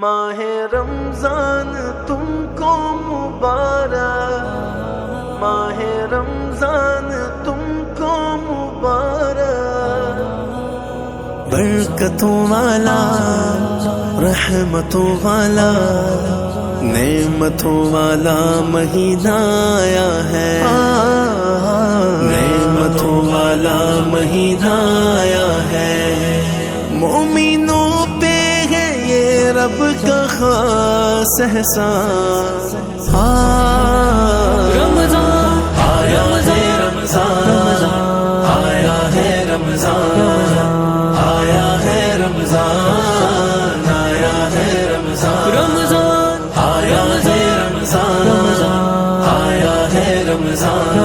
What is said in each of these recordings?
ماہ رمضان تم کو مبارک، ماہ رمضان تم کو مبارک، برکتوں والا، رحمتوں والا، نعمتوں والا مہینہ آیا ہے، نعمتوں والا مہینہ آیا ہے، مومنوں پہ ہے یہ رب کا خاص احسان۔ رمضان آیا ہے، رمضان آیا ہے، رمضان آیا ہے، رمضان آیا ہے، رمضان رمضان آیا ہے، رمضان آیا ہے، رمضان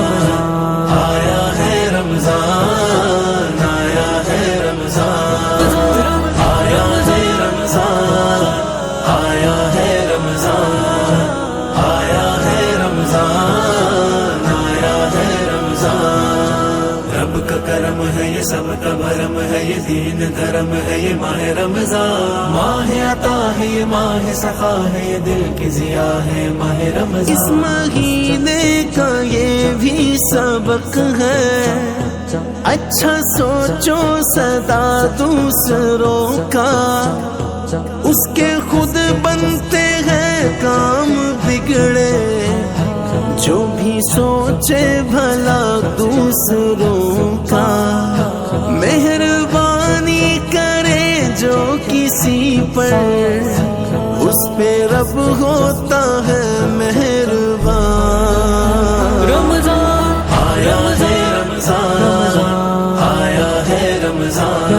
آیا ہے، رمضان آیا ہے، رمضان آیا ہے، رمضان آیا ہے، رمضان آیا ہے، رمضان آیا ہے، رمضان رب کا کرم ہے، یہ سب کا بھرم ہے، یہ دین دھرم ہے، یہ ماہ رمضان، ماہ عطا ہے، یہ ماہ سخا ہے، یہ دل کی ضیا ہے، ماہ رمضان۔ اس مہینے کا یہ بھی سبق ہے، اچھا سوچو سدا دوسروں کا، اس کے خود بنتے ہیں کام بگڑے، جو بھی سوچے بھلا دوسروں کا، مہربانی کرے جو کسی پر، اس پہ رب ہوتا ہے مہربان۔ رمضان آیا ہے، رمضان آیا ہے، رمضان